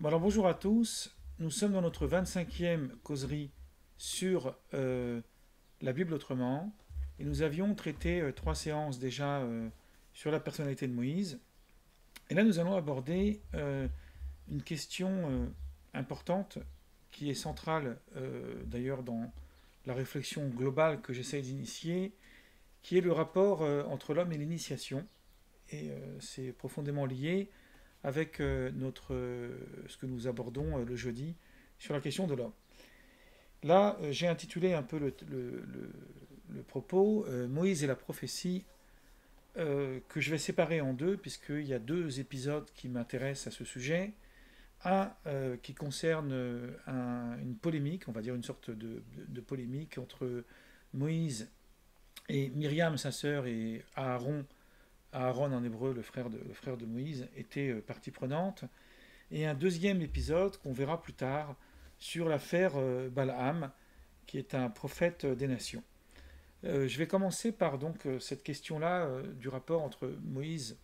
Bon alors bonjour à tous, nous sommes dans notre 25e causerie sur la Bible autrement et nous avions traité trois séances déjà sur la personnalité de Moïse et là nous allons aborder une question importante qui est centrale d'ailleurs dans la réflexion globale que j'essaie d'initier, qui est le rapport entre l'homme et l'initiation et c'est profondément lié avec ce que nous abordons le jeudi sur la question de l'homme. Là, j'ai intitulé un peu le propos Moïse et la prophétie, que je vais séparer en deux, puisqu'il y a deux épisodes qui m'intéressent à ce sujet. Un qui concerne une polémique, on va dire une sorte de polémique entre Moïse et Myriam, sa sœur, et Aaron en hébreu, le frère de Moïse, était partie prenante. Et un deuxième épisode qu'on verra plus tard sur l'affaire Balaam, qui est un prophète des nations. Je vais commencer par donc cette question-là du rapport entre Moïse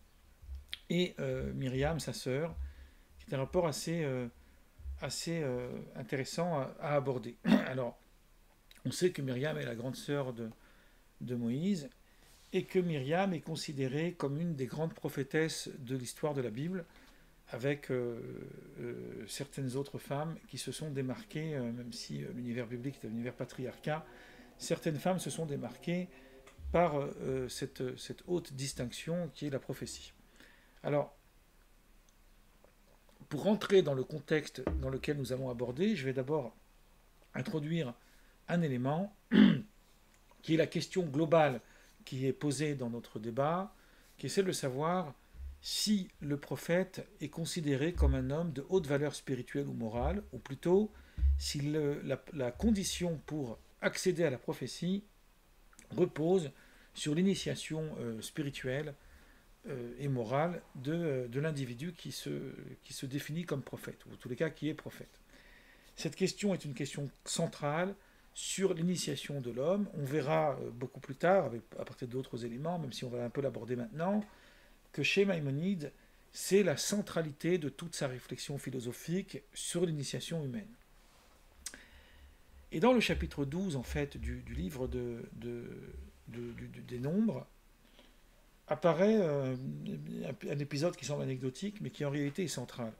et Myriam, sa sœur, qui est un rapport assez intéressant à aborder. Alors, on sait que Myriam est la grande sœur de Moïse et que Myriam est considérée comme une des grandes prophétesses de l'histoire de la Bible, avec certaines autres femmes qui se sont démarquées, même si l'univers biblique est un univers patriarcat, certaines femmes se sont démarquées par cette haute distinction qui est la prophétie. Alors, pour rentrer dans le contexte dans lequel nous allons aborder, je vais d'abord introduire un élément qui est la question globale qui est posée dans notre débat, qui est celle de savoir si le prophète est considéré comme un homme de haute valeur spirituelle ou morale, ou plutôt si la condition pour accéder à la prophétie repose sur l'initiation spirituelle et morale de l'individu qui se définit comme prophète, ou en tous les cas qui est prophète. Cette question est une question centrale sur l'initiation de l'homme. On verra beaucoup plus tard, à partir d'autres éléments, même si on va un peu l'aborder maintenant, que chez Maïmonide, c'est la centralité de toute sa réflexion philosophique sur l'initiation humaine. Et dans le chapitre 12, en fait, du livre des Nombres, apparaît un épisode qui semble anecdotique, mais qui en réalité est central.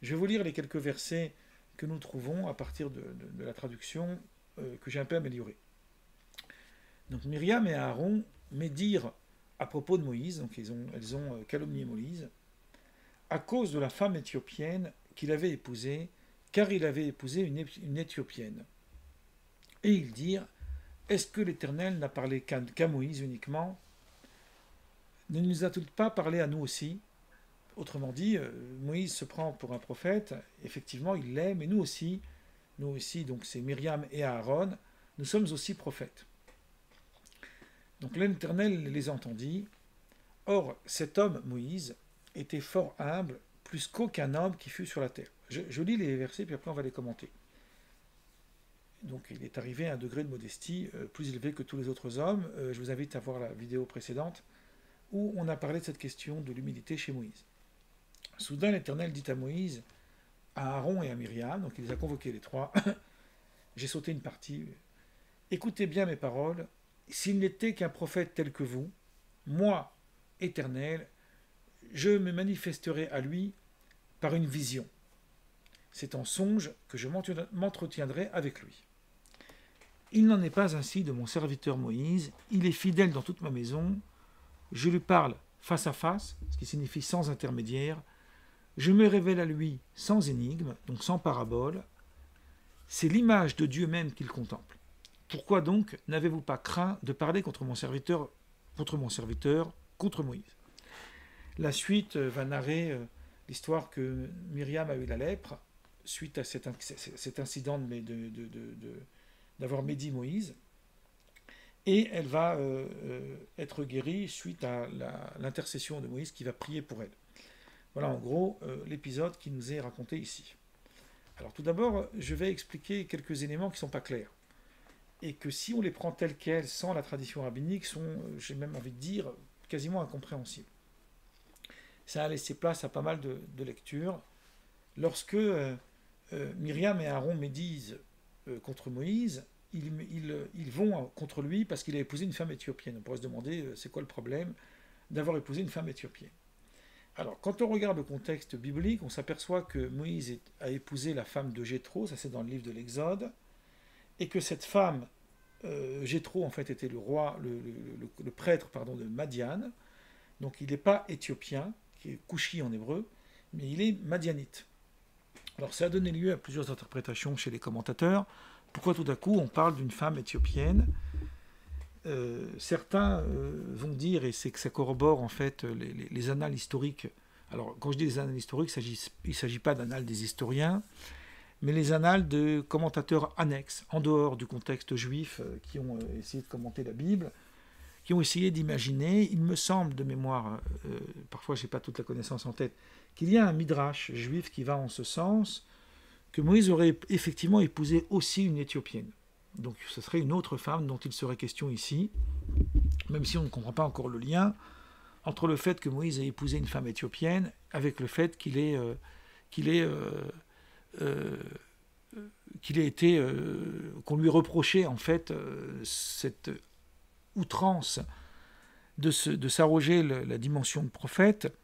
Je vais vous lire les quelques versets que nous trouvons à partir de la traduction que j'ai un peu améliorée. Donc Myriam et Aaron médirent à propos de Moïse, donc elles ont calomnié Moïse, à cause de la femme éthiopienne qu'il avait épousée, car il avait épousé une Éthiopienne. Et ils dirent, est-ce que l'Éternel n'a parlé qu'à Moïse uniquement? Ne nous a-t-il pas parlé à nous aussi? Autrement dit, Moïse se prend pour un prophète, effectivement il l'est, mais nous aussi, donc c'est Myriam et Aaron, nous sommes aussi prophètes. Donc l'Éternel les entendit. Or, cet homme, Moïse, était fort humble, plus qu'aucun homme qui fut sur la terre. Je lis les versets, puis après on va les commenter. Donc il est arrivé à un degré de modestie plus élevé que tous les autres hommes. Je vous invite à voir la vidéo précédente où on a parlé de cette question de l'humilité chez Moïse. Soudain l'Éternel dit à Moïse, à Aaron et à Myriam, donc il les a convoqués les trois, j'ai sauté une partie, écoutez bien mes paroles, s'il n'était qu'un prophète tel que vous, moi, Éternel, je me manifesterai à lui par une vision. C'est en songe que je m'entretiendrai avec lui. Il n'en est pas ainsi de mon serviteur Moïse, il est fidèle dans toute ma maison, je lui parle face à face, ce qui signifie sans intermédiaire, je me révèle à lui sans énigme, donc sans parabole, c'est l'image de Dieu même qu'il contemple. Pourquoi donc n'avez-vous pas craint de parler contre mon serviteur, contre Moïse? La suite va narrer l'histoire que Myriam a eu la lèpre suite à cet incident d'avoir médit Moïse. Et elle va être guérie suite à l'intercession de Moïse qui va prier pour elle. Voilà en gros l'épisode qui nous est raconté ici. Alors tout d'abord, je vais expliquer quelques éléments qui ne sont pas clairs. Et que si on les prend tels quels, sans la tradition rabbinique, sont, j'ai même envie de dire, quasiment incompréhensibles. Ça a laissé place à pas mal de lectures. lorsque Myriam et Aaron médisent contre Moïse, ils vont contre lui parce qu'il a épousé une femme éthiopienne. On pourrait se demander c'est quoi le problème d'avoir épousé une femme éthiopienne. Alors, quand on regarde le contexte biblique, on s'aperçoit que Moïse a épousé la femme de Jéthro, ça c'est dans le livre de l'Exode, et que cette femme, Jéthro en fait était le roi, le prêtre pardon, de Madian, donc il n'est pas éthiopien, qui est Couchi en hébreu, mais il est madianite. Alors ça a donné lieu à plusieurs interprétations chez les commentateurs. Pourquoi tout à coup on parle d'une femme éthiopienne? Certains vont dire, et c'est que ça corrobore en fait les annales historiques. Alors quand je dis les annales historiques, il ne s'agit pas d'annales des historiens, mais les annales de commentateurs annexes, en dehors du contexte juif, qui ont essayé de commenter la Bible, qui ont essayé d'imaginer, il me semble de mémoire, parfois je n'ai pas toute la connaissance en tête, qu'il y a un midrash juif qui va en ce sens, que Moïse aurait effectivement épousé aussi une Éthiopienne. Donc ce serait une autre femme dont il serait question ici, même si on ne comprend pas encore le lien entre le fait que Moïse ait épousé une femme éthiopienne avec le fait qu'il ait été, qu'on lui reprochait en fait cette outrance de s'arroger la dimension de prophète,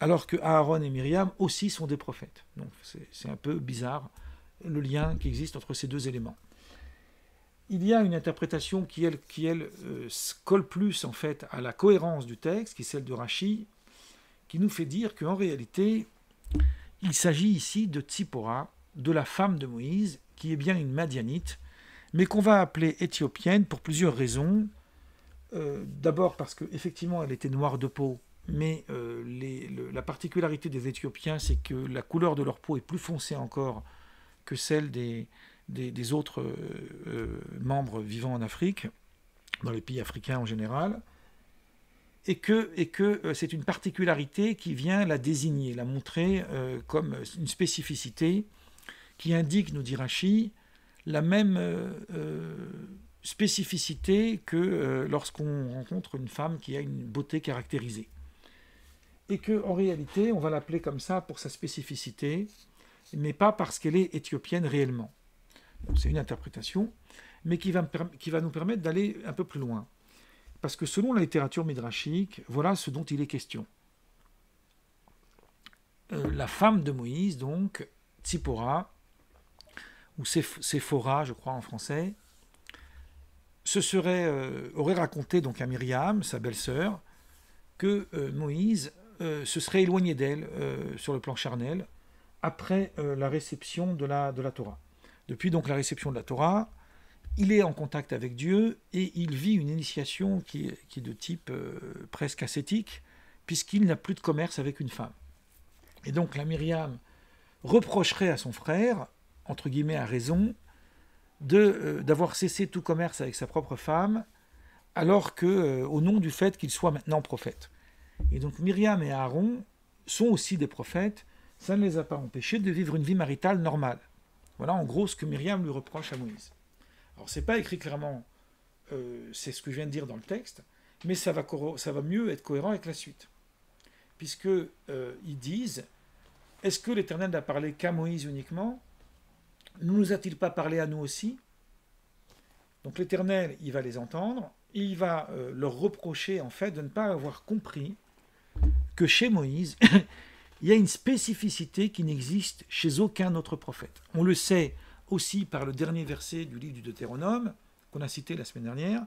alors que Aaron et Myriam aussi sont des prophètes. Donc c'est un peu bizarre le lien qui existe entre ces deux éléments. Il y a une interprétation qui colle plus en fait à la cohérence du texte, qui est celle de Rachi, qui nous fait dire qu'en réalité, il s'agit ici de Tzipora, de la femme de Moïse, qui est bien une Madianite, mais qu'on va appeler éthiopienne pour plusieurs raisons. D'abord parce qu'effectivement elle était noire de peau, mais la particularité des Éthiopiens, c'est que la couleur de leur peau est plus foncée encore que celle des autres membres vivant en Afrique, dans les pays africains en général, et que c'est une particularité qui vient la désigner, la montrer comme une spécificité qui indique, nous dit Rachi, la même spécificité que lorsqu'on rencontre une femme qui a une beauté caractérisée. Et qu'en réalité, on va l'appeler comme ça pour sa spécificité, mais pas parce qu'elle est éthiopienne réellement. Donc, c'est une interprétation, mais qui va nous permettre d'aller un peu plus loin. Parce que selon la littérature midrashique, voilà ce dont il est question. La femme de Moïse, donc, Tzipora, ou Séphora, je crois en français, aurait raconté donc à Myriam, sa belle-sœur, que Moïse se serait éloigné d'elle sur le plan charnel après la réception de la Torah. Depuis donc la réception de la Torah, il est en contact avec Dieu et il vit une initiation qui est de type presque ascétique, puisqu'il n'a plus de commerce avec une femme. Et donc la Myriam reprocherait à son frère, entre guillemets à raison, d'avoir cessé tout commerce avec sa propre femme, alors que, au nom du fait qu'il soit maintenant prophète. Et donc Myriam et Aaron sont aussi des prophètes, ça ne les a pas empêchés de vivre une vie maritale normale. Voilà en gros ce que Myriam lui reproche à Moïse. Alors c'est pas écrit clairement, c'est ce que je viens de dire dans le texte, mais ça va mieux être cohérent avec la suite. Puisque ils disent, est-ce que l'Éternel n'a parlé qu'à Moïse uniquement? Ne nous a-t-il pas parlé à nous aussi? Donc l'Éternel, il va les entendre, et il va leur reprocher en fait de ne pas avoir compris que chez Moïse, il y a une spécificité qui n'existe chez aucun autre prophète. On le sait aussi par le dernier verset du livre du Deutéronome, qu'on a cité la semaine dernière,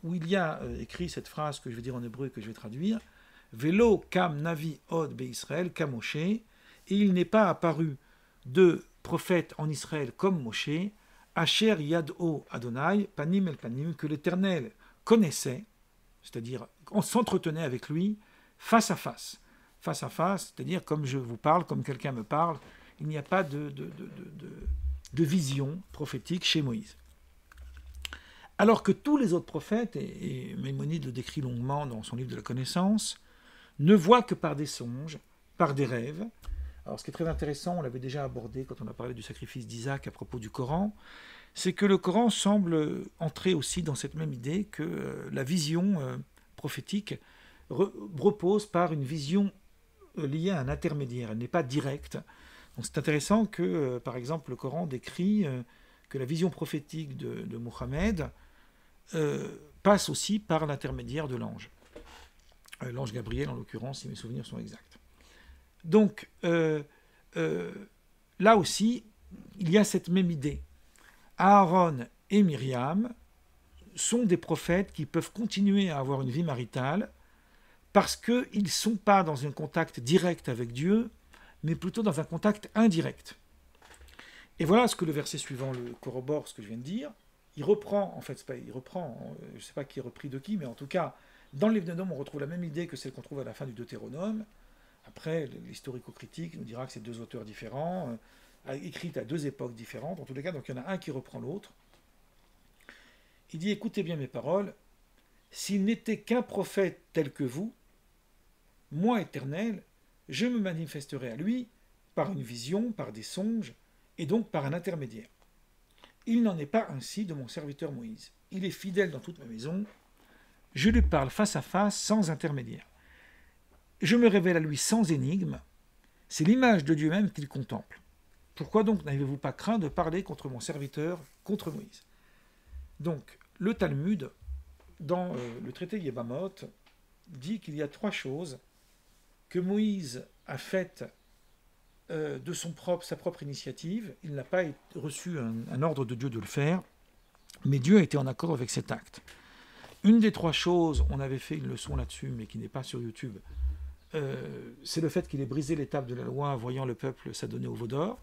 où il y a écrit cette phrase que je vais dire en hébreu et que je vais traduire, « Velo kam navi od be'Israël kam Moshe » et il n'est pas apparu de prophète en Israël comme Moshe, « Asher yad'o Adonai panim el panim » que l'Éternel connaissait, c'est-à-dire on s'entretenait avec lui face à face, c'est-à-dire comme je vous parle, comme quelqu'un me parle, il n'y a pas de vision prophétique chez Moïse. Alors que tous les autres prophètes, et Maïmonide le décrit longuement dans son livre de la connaissance, ne voient que par des songes, par des rêves. Alors ce qui est très intéressant, on l'avait déjà abordé quand on a parlé du sacrifice d'Isaac à propos du Coran, c'est que le Coran semble entrer aussi dans cette même idée que la vision prophétique repose par une vision liée à un intermédiaire. Elle n'est pas directe, Donc c'est intéressant que, par exemple, le Coran décrit que la vision prophétique de Mohammed passe aussi par l'intermédiaire de l'ange. L'ange Gabriel, en l'occurrence, si mes souvenirs sont exacts. Donc, là aussi, il y a cette même idée. Aaron et Myriam sont des prophètes qui peuvent continuer à avoir une vie maritale parce qu'ils ne sont pas dans un contact direct avec Dieu, mais plutôt dans un contact indirect. Et voilà ce que le verset suivant le corrobore, ce que je viens de dire. Il reprend, en fait, je ne sais pas qui est repris de qui, mais en tout cas, dans le livre de Nom, on retrouve la même idée que celle qu'on trouve à la fin du Deutéronome. Après, l'historico-critique nous dira que c'est deux auteurs différents, écrites à deux époques différentes. En tous les cas, donc il y en a un qui reprend l'autre. Il dit, écoutez bien mes paroles, s'il n'était qu'un prophète tel que vous, moi, Éternel, je me manifesterai à lui par une vision, par des songes, et donc par un intermédiaire. Il n'en est pas ainsi de mon serviteur Moïse. Il est fidèle dans toute ma maison. Je lui parle face à face, sans intermédiaire. Je me révèle à lui sans énigme. C'est l'image de Dieu même qu'il contemple. Pourquoi donc n'avez-vous pas craint de parler contre mon serviteur, contre Moïse? Donc, le Talmud, dans le traité Yébamot, dit qu'il y a trois choses que Moïse a faites de sa propre initiative. Il n'a pas reçu un ordre de Dieu de le faire, mais Dieu a été en accord avec cet acte. Une des trois choses, on avait fait une leçon là-dessus, mais qui n'est pas sur YouTube, c'est le fait qu'il ait brisé l'étape de la loi, voyant le peuple s'adonner au veau d'or.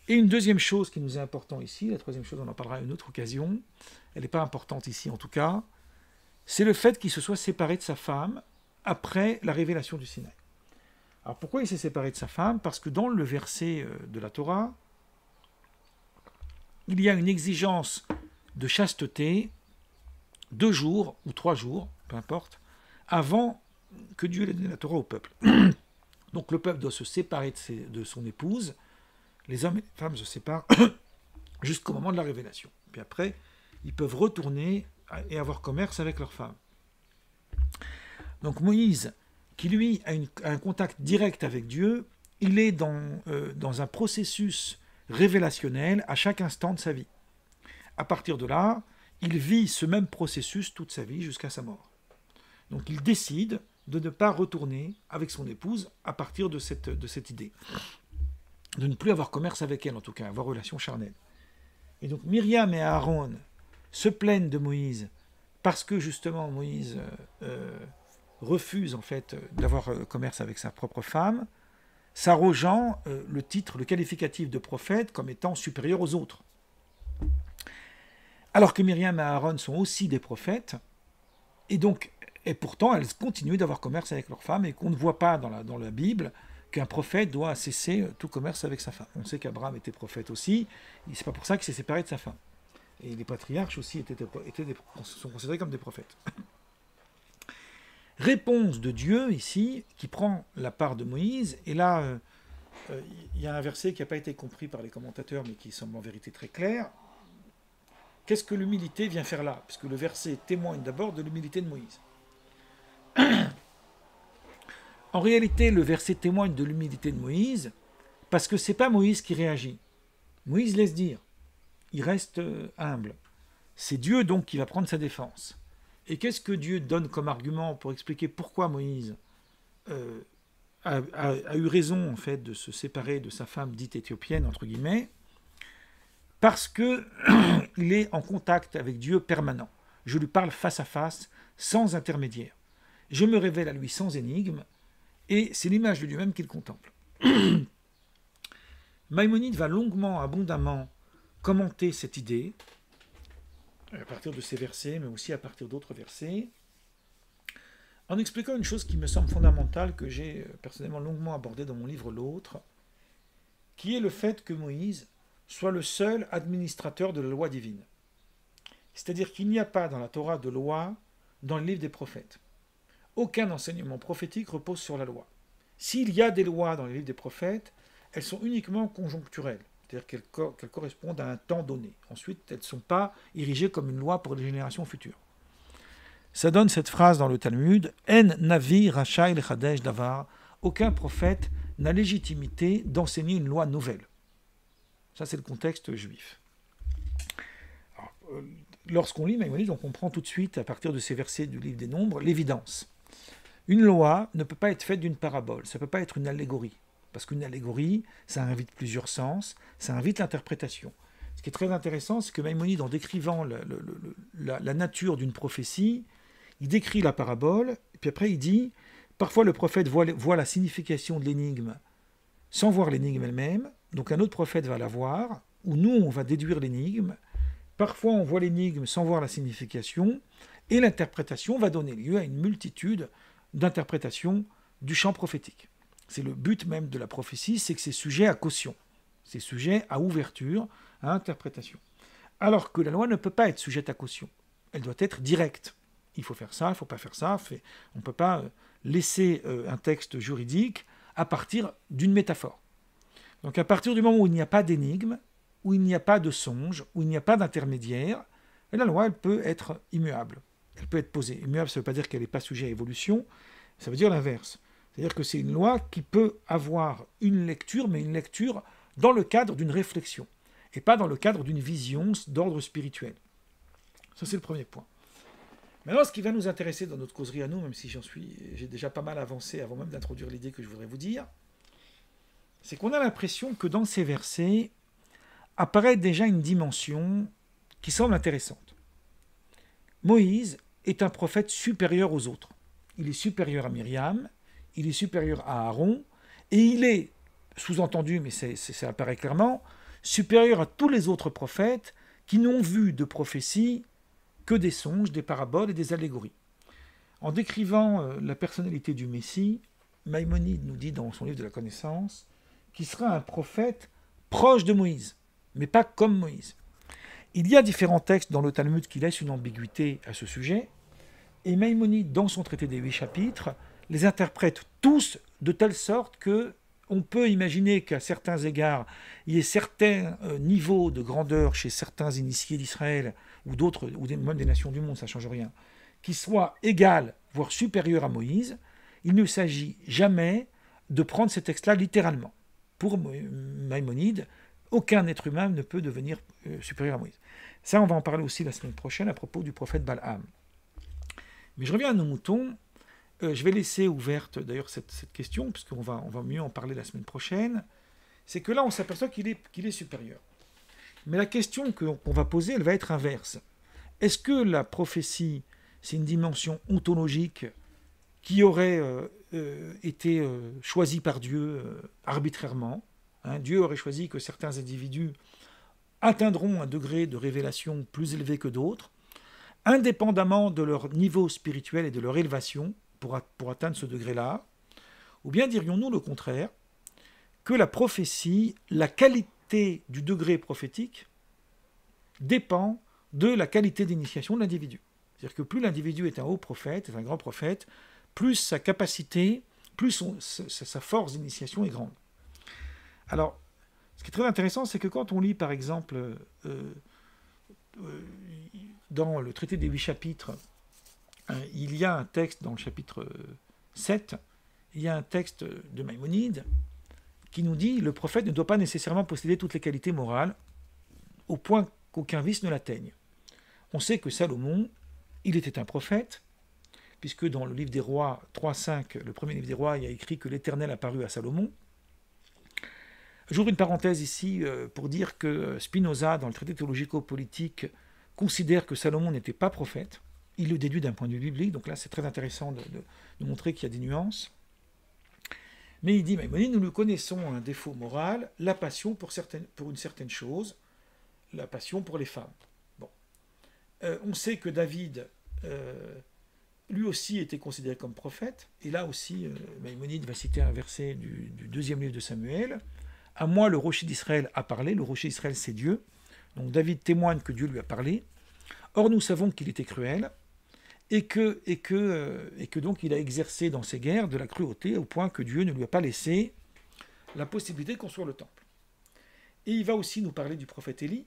Et une deuxième chose qui nous est importante ici, la troisième chose, on en parlera à une autre occasion, elle n'est pas importante ici en tout cas, c'est le fait qu'il se soit séparé de sa femme après la révélation du Sinaï. Alors pourquoi il s'est séparé de sa femme? Parce que dans le verset de la Torah, il y a une exigence de chasteté 2 jours ou 3 jours, peu importe, avant que Dieu ait donné la Torah au peuple. Donc le peuple doit se séparer de son épouse, les hommes et les femmes se séparent jusqu'au moment de la révélation. Puis après, ils peuvent retourner et avoir commerce avec leurs femmes. Donc Moïse, qui lui a un contact direct avec Dieu, il est dans un processus révélationnel à chaque instant de sa vie. À partir de là, il vit ce même processus toute sa vie jusqu'à sa mort. Donc il décide de ne pas retourner avec son épouse à partir de cette idée. De ne plus avoir commerce avec elle, en tout cas, avoir relation charnelle. Et donc Myriam et Aaron se plaignent de Moïse parce que justement Moïse refuse en fait d'avoir commerce avec sa propre femme, s'arrogeant le titre, le qualificatif de prophète comme étant supérieur aux autres. Alors que Myriam et Aaron sont aussi des prophètes, et pourtant elles continuent d'avoir commerce avec leurs femmes, et qu'on ne voit pas dans la Bible qu'un prophète doit cesser tout commerce avec sa femme. On sait qu'Abraham était prophète aussi, et c'est pas pour ça qu'il s'est séparé de sa femme. Et les patriarches aussi sont considérés comme des prophètes. Réponse de Dieu ici, qui prend la part de Moïse, et là, il y a un verset qui n'a pas été compris par les commentateurs, mais qui semble en vérité très clair. Qu'est-ce que l'humilité vient faire là? Puisque le verset témoigne d'abord de l'humilité de Moïse. En réalité, le verset témoigne de l'humilité de Moïse, parce que ce n'est pas Moïse qui réagit. Moïse laisse dire. Il reste humble. C'est Dieu donc qui va prendre sa défense. Et qu'est-ce que Dieu donne comme argument pour expliquer pourquoi Moïse a eu raison en fait de se séparer de sa femme dite éthiopienne, entre guillemets, parce qu'il est en contact avec Dieu permanent. Je lui parle face à face, sans intermédiaire. Je me révèle à lui sans énigme, et c'est l'image de Dieu même qu'il contemple. Maïmonide va longuement, abondamment commenter cette idée, à partir de ces versets, mais aussi à partir d'autres versets, en expliquant une chose qui me semble fondamentale, que j'ai personnellement longuement abordée dans mon livre L'Autre, qui est le fait que Moïse soit le seul administrateur de la loi divine. C'est-à-dire qu'il n'y a pas dans la Torah de loi dans le livre des prophètes. Aucun enseignement prophétique repose sur la loi. S'il y a des lois dans les livres des prophètes, elles sont uniquement conjoncturelles, c'est-à-dire qu'elles correspondent à un temps donné. Ensuite, elles ne sont pas érigées comme une loi pour les générations futures. Ça donne cette phrase dans le Talmud, « En navi rachai lechadesh davar » aucun prophète n'a légitimité d'enseigner une loi nouvelle. Ça, c'est le contexte juif. Lorsqu'on lit Maïmonide, on comprend tout de suite, à partir de ces versets du livre des Nombres, l'évidence. Une loi ne peut pas être faite d'une parabole, ça ne peut pas être une allégorie. Parce qu'une allégorie, ça invite plusieurs sens, ça invite l'interprétation. Ce qui est très intéressant, c'est que Maïmonide, en décrivant la nature d'une prophétie, il décrit la parabole, et puis après il dit, parfois le prophète voit la signification de l'énigme sans voir l'énigme elle-même, donc un autre prophète va la voir, ou nous on va déduire l'énigme, parfois on voit l'énigme sans voir la signification, et l'interprétation va donner lieu à une multitude d'interprétations du champ prophétique. C'est le but même de la prophétie, c'est que c'est sujet à caution, c'est sujet à ouverture, à interprétation. Alors que la loi ne peut pas être sujette à caution, elle doit être directe. Il faut faire ça, il ne faut pas faire ça, on ne peut pas laisser un texte juridique à partir d'une métaphore. Donc à partir du moment où il n'y a pas d'énigme, où il n'y a pas de songe, où il n'y a pas d'intermédiaire, la loi elle peut être immuable, elle peut être posée. Immuable, ça ne veut pas dire qu'elle n'est pas sujet à évolution, ça veut dire l'inverse. C'est-à-dire que c'est une loi qui peut avoir une lecture, mais une lecture dans le cadre d'une réflexion, et pas dans le cadre d'une vision d'ordre spirituel. Ça, c'est le premier point. Maintenant, ce qui va nous intéresser dans notre causerie à nous, même si j'ai déjà pas mal avancé avant même d'introduire l'idée que je voudrais vous dire, c'est qu'on a l'impression que dans ces versets apparaît déjà une dimension qui semble intéressante. Moïse est un prophète supérieur aux autres. Il est supérieur à Myriam, il est supérieur à Aaron, et il est, sous-entendu, mais ça apparaît clairement, supérieur à tous les autres prophètes qui n'ont vu de prophétie que des songes, des paraboles et des allégories. En décrivant la personnalité du Messie, Maïmonide nous dit dans son livre de la connaissance qu'il sera un prophète proche de Moïse, mais pas comme Moïse. Il y a différents textes dans le Talmud qui laissent une ambiguïté à ce sujet, et Maïmonide, dans son traité des 8 chapitres, les interprète tous de telle sorte que on peut imaginer qu'à certains égards, il y ait certains niveaux de grandeur chez certains initiés d'Israël ou d'autres, ou même des nations du monde, ça ne change rien, qui soient égales, voire supérieurs à Moïse. Il ne s'agit jamais de prendre ces textes-là littéralement. Pour Maïmonide, aucun être humain ne peut devenir supérieur à Moïse. Ça, on va en parler aussi la semaine prochaine à propos du prophète Balaam. Mais je reviens à nos moutons. Je vais laisser ouverte d'ailleurs cette question, puisqu'on va mieux en parler la semaine prochaine. C'est que là, on s'aperçoit qu'il est supérieur. Mais la question qu'on va poser, elle va être inverse. Est-ce que la prophétie, c'est une dimension ontologique qui aurait été choisie par Dieu arbitrairement, hein? Dieu aurait choisi que certains individus atteindront un degré de révélation plus élevé que d'autres, indépendamment de leur niveau spirituel et de leur élévation, pour atteindre ce degré-là, ou bien dirions-nous le contraire, que la prophétie, la qualité du degré prophétique, dépend de la qualité d'initiation de l'individu. C'est-à-dire que plus l'individu est un haut prophète, est un grand prophète, plus sa capacité, plus sa force d'initiation est grande. Alors, ce qui est très intéressant, c'est que quand on lit, par exemple, dans le traité des 8 chapitres, il y a un texte dans le chapitre 7, il y a un texte de Maïmonide qui nous dit « Le prophète ne doit pas nécessairement posséder toutes les qualités morales au point qu'aucun vice ne l'atteigne. » On sait que Salomon, il était un prophète, puisque dans le livre des rois 3.5, le premier livre des rois, il y a écrit que l'Éternel apparut à Salomon. J'ouvre une parenthèse ici pour dire que Spinoza, dans le traité théologico-politique, considère que Salomon n'était pas prophète. Il le déduit d'un point de vue biblique, donc là c'est très intéressant de montrer qu'il y a des nuances. Mais il dit, Maïmonide, nous lui connaissons un défaut moral, la passion pour une certaine chose, la passion pour les femmes. Bon. On sait que David, lui aussi, était considéré comme prophète, et là aussi, Maïmonide va citer un verset du deuxième livre de Samuel. « À moi, le rocher d'Israël a parlé », le rocher d'Israël c'est Dieu, donc David témoigne que Dieu lui a parlé. Or, nous savons qu'il était cruel, et que donc il a exercé dans ses guerres de la cruauté au point que Dieu ne lui a pas laissé la possibilité de construire le temple. Et il va aussi nous parler du prophète Élie,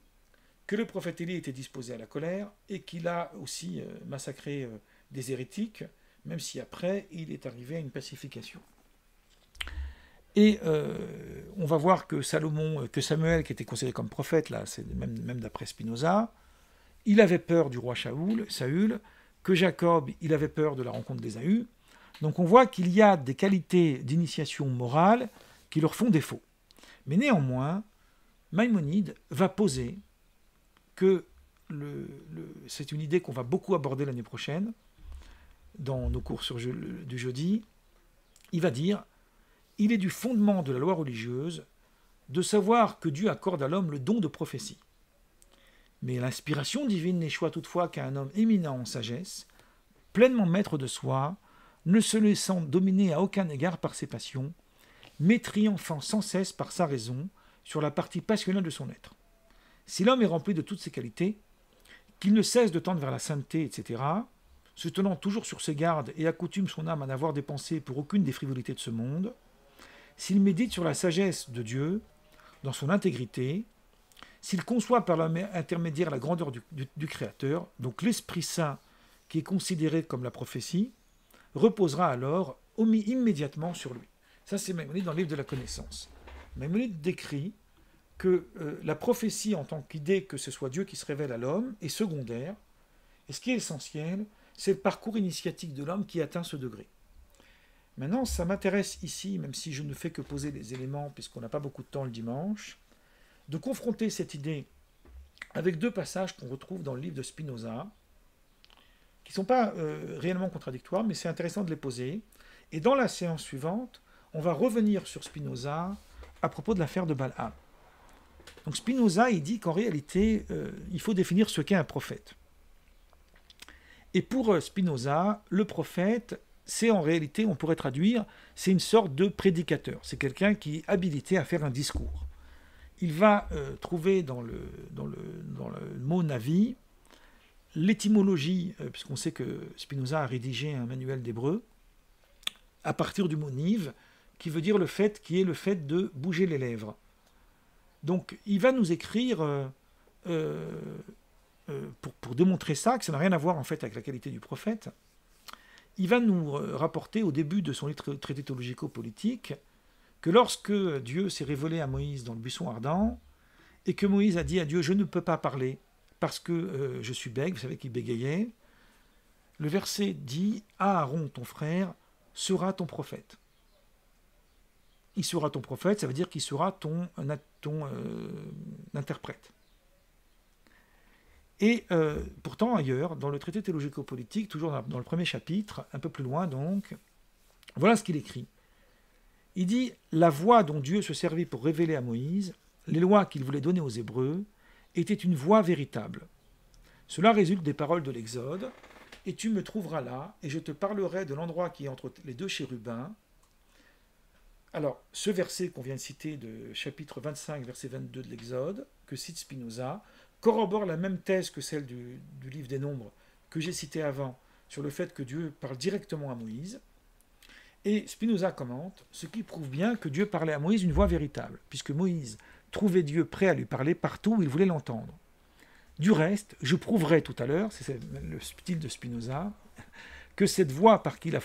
que le prophète Élie était disposé à la colère et qu'il a aussi massacré des hérétiques, même si après il est arrivé à une pacification. Et on va voir que Samuel, qui était considéré comme prophète, là, c'est même d'après Spinoza, il avait peur du roi Saül, que Jacob, il avait peur de la rencontre d'Ésaü. Donc on voit qu'il y a des qualités d'initiation morale qui leur font défaut. Mais néanmoins, Maïmonide va poser que c'est une idée qu'on va beaucoup aborder l'année prochaine, dans nos cours du jeudi. Il va dire, il est du fondement de la loi religieuse de savoir que Dieu accorde à l'homme le don de prophétie. Mais l'inspiration divine n'échoit toutefois qu'à un homme éminent en sagesse, pleinement maître de soi, ne se laissant dominer à aucun égard par ses passions, mais triomphant sans cesse par sa raison sur la partie passionnelle de son être. Si l'homme est rempli de toutes ces qualités, qu'il ne cesse de tendre vers la sainteté, etc., se tenant toujours sur ses gardes et accoutume son âme à n'avoir des pensées pour aucune des frivolités de ce monde, s'il médite sur la sagesse de Dieu, dans son intégrité, s'il conçoit par l'intermédiaire la grandeur du Créateur, donc l'Esprit Saint qui est considéré comme la prophétie, reposera alors immédiatement sur lui. Ça, c'est Maïmonide dans le livre de la connaissance. Maïmonide décrit que la prophétie en tant qu'idée que ce soit Dieu qui se révèle à l'homme est secondaire, et ce qui est essentiel, c'est le parcours initiatique de l'homme qui atteint ce degré. Maintenant, ça m'intéresse ici, même si je ne fais que poser les éléments, puisqu'on n'a pas beaucoup de temps le dimanche, de confronter cette idée avec deux passages qu'on retrouve dans le livre de Spinoza, qui ne sont pas réellement contradictoires, mais c'est intéressant de les poser. Et dans la séance suivante, on va revenir sur Spinoza à propos de l'affaire de Balaam. Donc Spinoza, il dit qu'en réalité, il faut définir ce qu'est un prophète. Et pour Spinoza, le prophète, c'est en réalité, on pourrait traduire, c'est une sorte de prédicateur. C'est quelqu'un qui est habilité à faire un discours. Il va trouver dans le mot Navi l'étymologie, puisqu'on sait que Spinoza a rédigé un manuel d'hébreu, à partir du mot niv, qui veut dire qui est le fait de bouger les lèvres. Donc il va nous écrire, pour démontrer ça, que ça n'a rien à voir en fait avec la qualité du prophète, il va nous rapporter au début de son livre traité théologico-politique que lorsque Dieu s'est révélé à Moïse dans le buisson ardent, et que Moïse a dit à Dieu « Je ne peux pas parler parce que je suis bègue », vous savez qu'il bégayait, le verset dit « Aaron, ton frère, sera ton prophète ». Il sera ton prophète, ça veut dire qu'il sera ton interprète. Et pourtant ailleurs, dans le traité théologico-politique, toujours dans le premier chapitre, un peu plus loin donc, voilà ce qu'il écrit. Il dit « La voix dont Dieu se servit pour révéler à Moïse les lois qu'il voulait donner aux Hébreux était une voix véritable. Cela résulte des paroles de l'Exode, et tu me trouveras là, et je te parlerai de l'endroit qui est entre les deux chérubins. » Alors, ce verset qu'on vient de citer de chapitre 25, verset 22 de l'Exode, que cite Spinoza, corrobore la même thèse que celle du livre des Nombres que j'ai cité avant, sur le fait que Dieu parle directement à Moïse. Et Spinoza commente, ce qui prouve bien que Dieu parlait à Moïse une voix véritable, puisque Moïse trouvait Dieu prêt à lui parler partout où il voulait l'entendre. Du reste, je prouverai tout à l'heure, c'est le style de Spinoza, que cette voix par qui la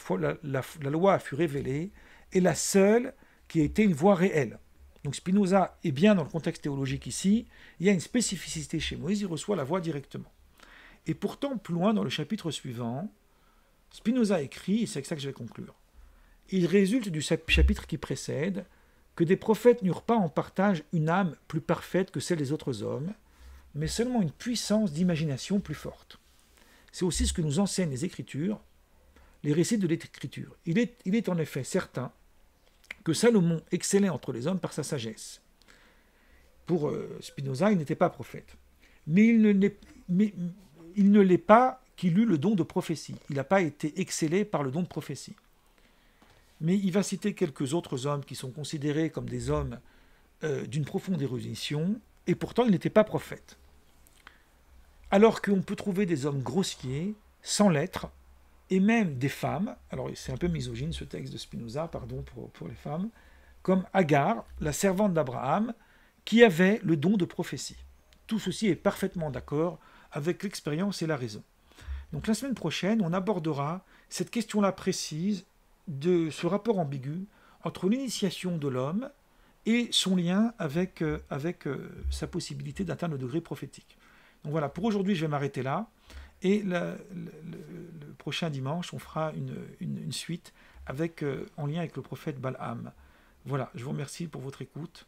loi fut révélée est la seule qui a été une voix réelle. Donc Spinoza est bien dans le contexte théologique ici, il y a une spécificité chez Moïse, il reçoit la voix directement. Et pourtant, plus loin dans le chapitre suivant, Spinoza écrit, et c'est avec ça que je vais conclure, il résulte du chapitre qui précède que des prophètes n'eurent pas en partage une âme plus parfaite que celle des autres hommes, mais seulement une puissance d'imagination plus forte. C'est aussi ce que nous enseignent les Écritures, les récits de l'Écriture. Il est en effet certain que Salomon excellait entre les hommes par sa sagesse. Pour Spinoza, il n'était pas prophète. Mais il ne l'est pas qu'il eut le don de prophétie. Il n'a pas été excellé par le don de prophétie. Mais il va citer quelques autres hommes qui sont considérés comme des hommes d'une profonde érudition, et pourtant il n'était pas prophète. Alors qu'on peut trouver des hommes grossiers, sans lettres, et même des femmes, alors c'est un peu misogyne ce texte de Spinoza, pardon pour les femmes, comme Agar, la servante d'Abraham, qui avait le don de prophétie. Tout ceci est parfaitement d'accord avec l'expérience et la raison. Donc la semaine prochaine, on abordera cette question-là précise de ce rapport ambigu entre l'initiation de l'homme et son lien avec sa possibilité d'atteindre le degré prophétique. Donc voilà, pour aujourd'hui, je vais m'arrêter là. Et le prochain dimanche, on fera une suite en lien avec le prophète Balaam. Voilà, je vous remercie pour votre écoute.